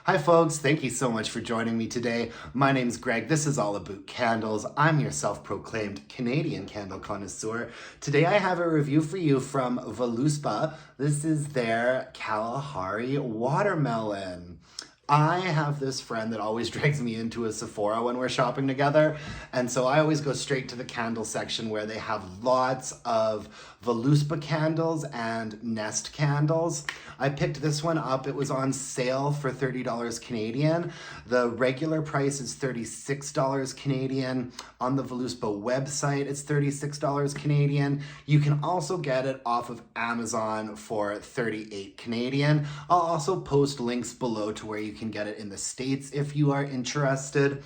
Hi folks, thank you so much for joining me today. My name's Greg, this is all Aboot Candles. I'm your self-proclaimed Canadian candle connoisseur. Today I have a review for you from Voluspa. This is their Kalahari watermelon. I have this friend that always drags me into a Sephora when we're shopping together, and so I always go straight to the candle section where they have lots of Voluspa candles and Nest candles. I picked this one up. It was on sale for $30 Canadian. The regular price is $36 Canadian. On the Voluspa website, it's $36 Canadian. You can also get it off of Amazon for $38 Canadian. I'll also post links below to where you can get it in the States if you are interested.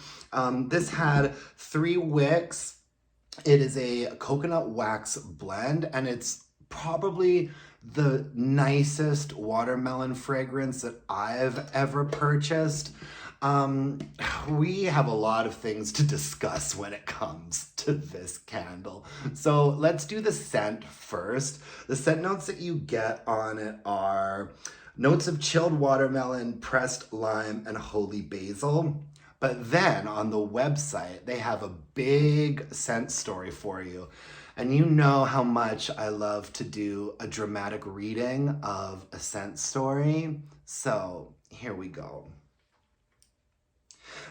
This had 3 wicks. It is a coconut wax blend, and it's probably the nicest watermelon fragrance that I've ever purchased. We have a lot of things to discuss when it comes to this candle. So let's do the scent first. The scent notes that you get on it are notes of chilled watermelon, pressed lime, and holy basil. But then on the website, they have a big scent story for you. And you know how much I love to do a dramatic reading of a scent story. So here we go.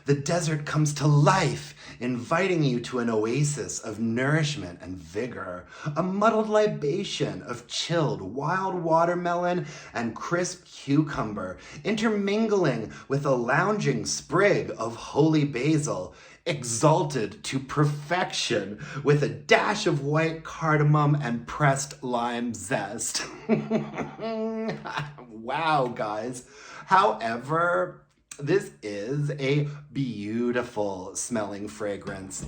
The desert comes to life, inviting you to an oasis of nourishment and vigor, a muddled libation of chilled wild watermelon and crisp cucumber, intermingling with a lounging sprig of holy basil, exalted to perfection with a dash of white cardamom and pressed lime zest. Wow, guys. However, this is a beautiful smelling fragrance.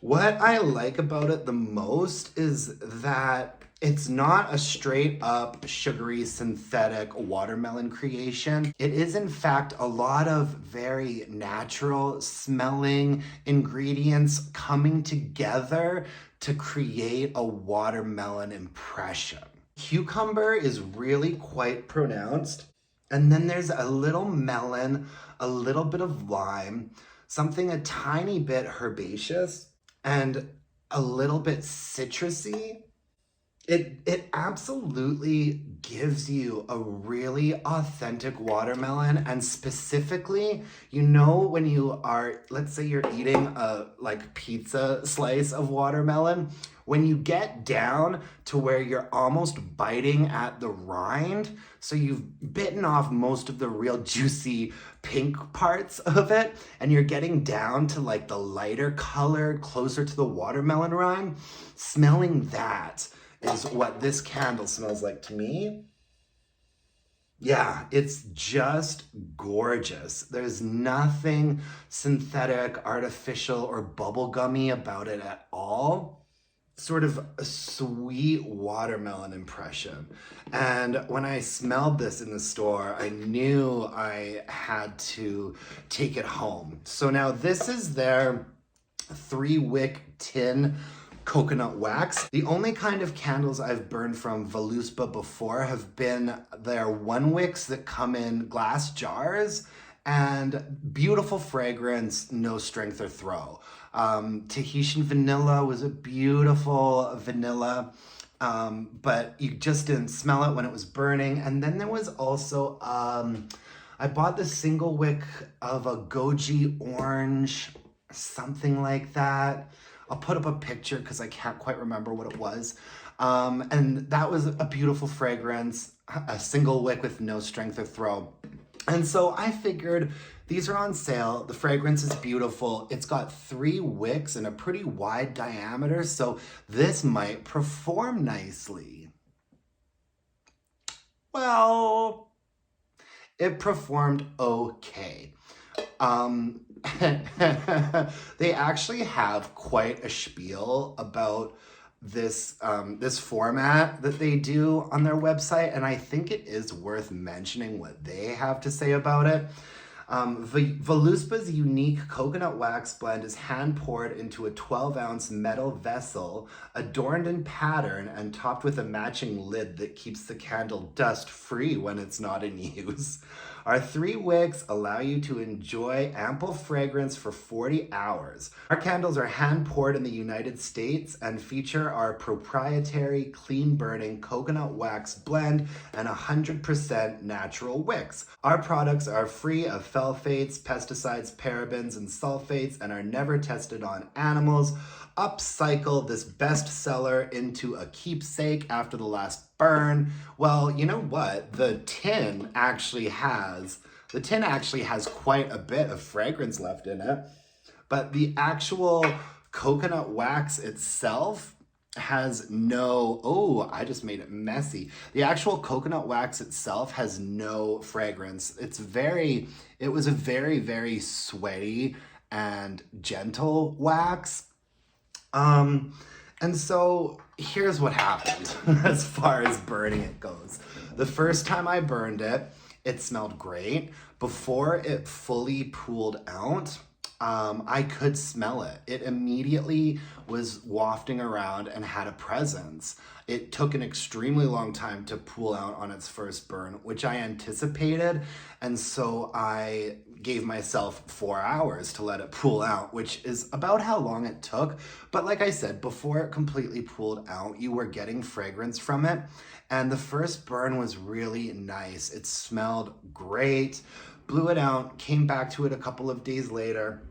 What I like about it the most is that it's not a straight up sugary synthetic watermelon creation. It is in fact a lot of very natural smelling ingredients coming together to create a watermelon impression. Cucumber is really quite pronounced. And then there's a little melon, a little bit of lime, something a tiny bit herbaceous, and a little bit citrusy. It absolutely gives you a really authentic watermelon, and specifically, you know, when you are, let's say you're eating a pizza slice of watermelon, when you get down to where you're almost biting at the rind, so you've bitten off most of the real juicy pink parts of it, and you're getting down to like the lighter color closer to the watermelon rind, smelling that is what this candle smells like to me. Yeah, it's just gorgeous. There's nothing synthetic, artificial, or bubblegummy about it at all. Sort of a sweet watermelon impression. And when I smelled this in the store, I knew I had to take it home. So now this is their 3-wick tin coconut wax. The only kind of candles I've burned from Voluspa before have been their 1-wicks that come in glass jars, and beautiful fragrance, no strength or throw. Tahitian vanilla was a beautiful vanilla, but you just didn't smell it when it was burning. And then there was also, I bought the single wick of a goji orange, something like that. I'll put up a picture because I can't quite remember what it was. And that was a beautiful fragrance, a single wick with no strength or throw. And so I figured these are on sale. The fragrance is beautiful. It's got 3 wicks and a pretty wide diameter, so this might perform nicely. Well, it performed okay. They actually have quite a spiel about this this format that they do on their website, and I think it is worth mentioning what they have to say about it. Voluspa's unique coconut wax blend is hand poured into a 12-ounce metal vessel, adorned in pattern and topped with a matching lid that keeps the candle dust free when it's not in use. Our 3 wicks allow you to enjoy ample fragrance for 40 hours. Our candles are hand poured in the United States and feature our proprietary clean burning coconut wax blend and 100% natural wicks. Our products are free of phthalates, pesticides, parabens, and sulfates and are never tested on animals. Upcycle this bestseller into a keepsake after the last burn. Well, you know what? The tin actually has quite a bit of fragrance left in it, but the actual coconut wax itself has no, oh, I just made it messy. The actual coconut wax itself has no fragrance. It was a very, very sweaty and gentle wax. And so here's what happened as far as burning it goes. The first time I burned it, it smelled great. Before it fully pooled out, I could smell it. It immediately was wafting around and had a presence. It took an extremely long time to pool out on its first burn, which I anticipated. And so I gave myself 4 hours to let it pool out, which is about how long it took. But like I said, before it completely pooled out, you were getting fragrance from it. And the first burn was really nice. It smelled great. Blew it out, came back to it a couple of days later,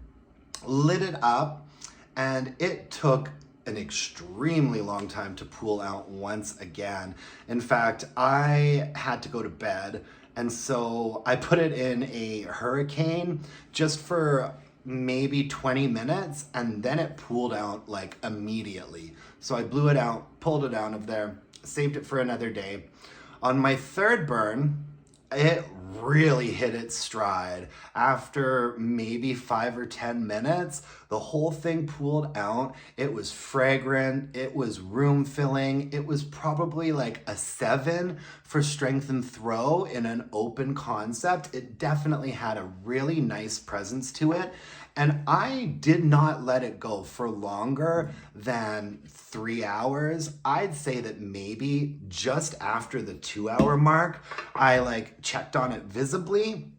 lit it up, and it took an extremely long time to pool out once again. In fact, I had to go to bed, and so I put it in a hurricane just for maybe 20 minutes, and then it pooled out like immediately. So I blew it out, pulled it out of there, saved it for another day. On my third burn, it really hit its stride. After maybe 5 or 10 minutes, the whole thing pooled out. It was fragrant. It was room filling. It was probably like a 7 for strength and throw in an open concept. It definitely had a really nice presence to it. And I did not let it go for longer than 3 hours. I'd say that maybe just after the 2-hour mark, I checked on it visibly,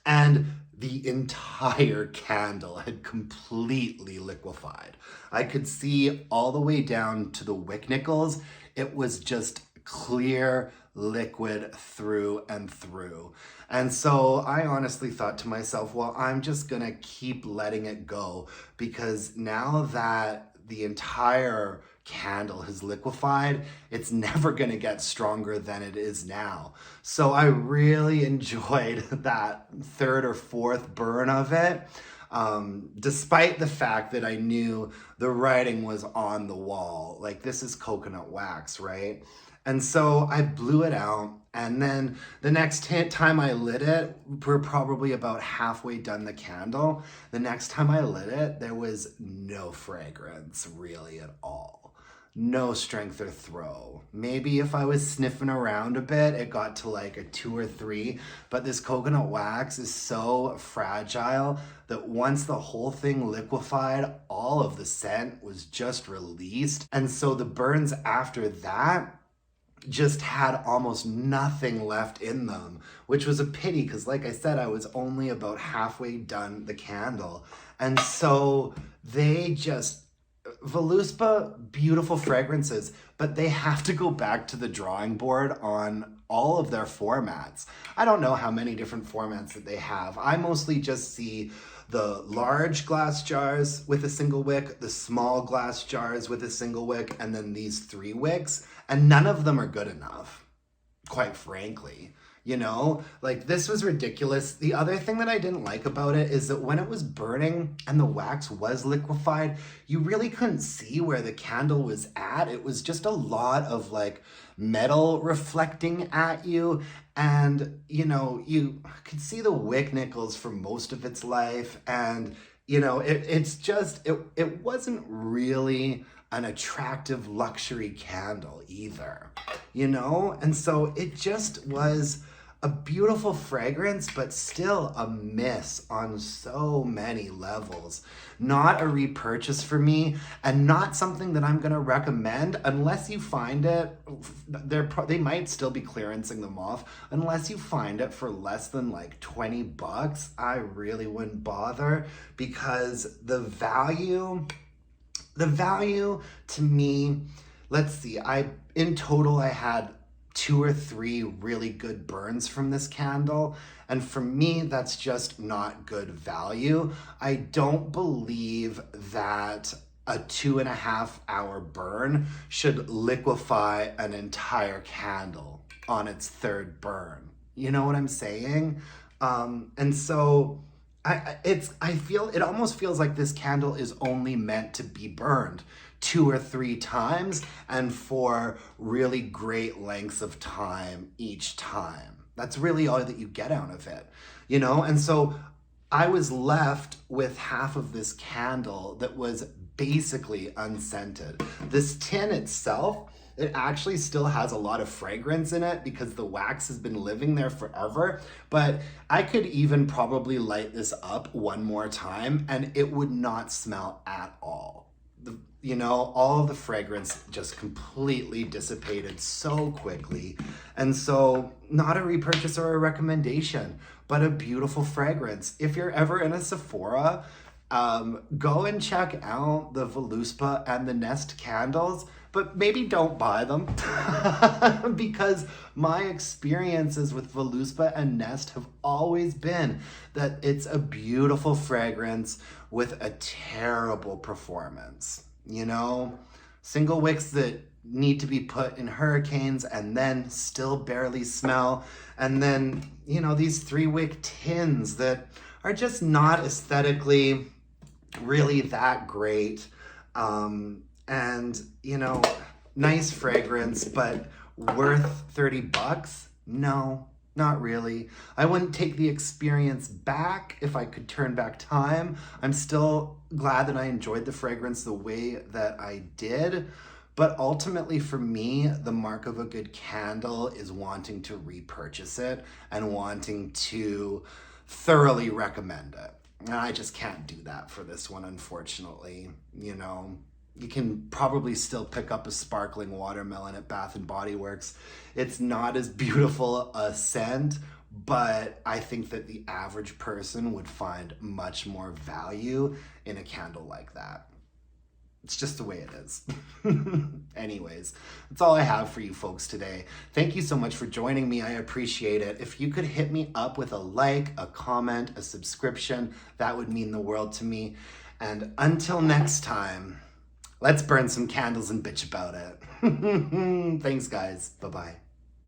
and the entire candle had completely liquefied. I could see all the way down to the wick nickels. It was just clear liquid through and through. And so I honestly thought to myself, well, I'm just gonna keep letting it go, because now that the entire candle has liquefied, it's never gonna get stronger than it is now. So I really enjoyed that third or fourth burn of it, despite the fact that I knew the writing was on the wall. Like, this is coconut wax, right? And so I blew it out, and then the next time I lit it, we're probably about halfway done the candle. The next time I lit it, there was no fragrance really at all. No strength or throw. Maybe if I was sniffing around a bit, it got to like a 2 or 3, but this coconut wax is so fragile that once the whole thing liquefied, all of the scent was just released. And so the burns after that just had almost nothing left in them, which was a pity, because like I said, I was only about halfway done the candle. And so Voluspa, beautiful fragrances, but they have to go back to the drawing board on all of their formats. I don't know how many different formats that they have. I mostly just see the large glass jars with a single wick, the small glass jars with a single wick, and then these 3 wicks, and none of them are good enough, quite frankly. You know, like, this was ridiculous. The other thing that I didn't like about it is that when it was burning and the wax was liquefied, you really couldn't see where the candle was at. It was just a lot of like metal reflecting at you, and you know, you could see the wick nickels for most of its life, and you know, it wasn't really an attractive luxury candle either, you know? And so it just was a beautiful fragrance, but still a miss on so many levels. Not a repurchase for me, and not something that I'm gonna recommend unless you find it. They might still be clearancing them off. Unless you find it for less than like 20 bucks, I really wouldn't bother, because the value to me, let's see, in total I had 2 or 3 really good burns from this candle, and for me that's just not good value. I don't believe that a 2.5-hour burn should liquefy an entire candle on its 3rd burn. You know what I'm saying? And so I feel it almost feels like this candle is only meant to be burned 2 or 3 times, and for really great lengths of time each time. That's really all that you get out of it, you know? And so I was left with half of this candle that was basically unscented. This tin itself, it actually still has a lot of fragrance in it because the wax has been living there forever. But I could even probably light this up one more time and it would not smell at all. You know, all of the fragrance just completely dissipated so quickly. And so not a repurchase or a recommendation, but a beautiful fragrance. If you're ever in a Sephora, go and check out the Voluspa and the Nest candles, but maybe don't buy them because my experiences with Voluspa and Nest have always been that it's a beautiful fragrance with a terrible performance. You know, single wicks that need to be put in hurricanes and then still barely smell. And then, you know, these 3-wick tins that are just not aesthetically really that great. And, you know, nice fragrance, but worth 30 bucks? No, not really. I wouldn't take the experience back if I could turn back time. I'm still glad that I enjoyed the fragrance the way that I did. But ultimately for me, the mark of a good candle is wanting to repurchase it and wanting to thoroughly recommend it. And I just can't do that for this one, unfortunately. You know, you can probably still pick up a sparkling watermelon at Bath and Body Works. It's not as beautiful a scent, but I think that the average person would find much more value in a candle like that. It's just the way it is. Anyways, that's all I have for you folks today. Thank you so much for joining me. I appreciate it. If you could hit me up with a like, a comment, a subscription, that would mean the world to me. And until next time, let's burn some candles and bitch about it. Thanks, guys. Bye-bye.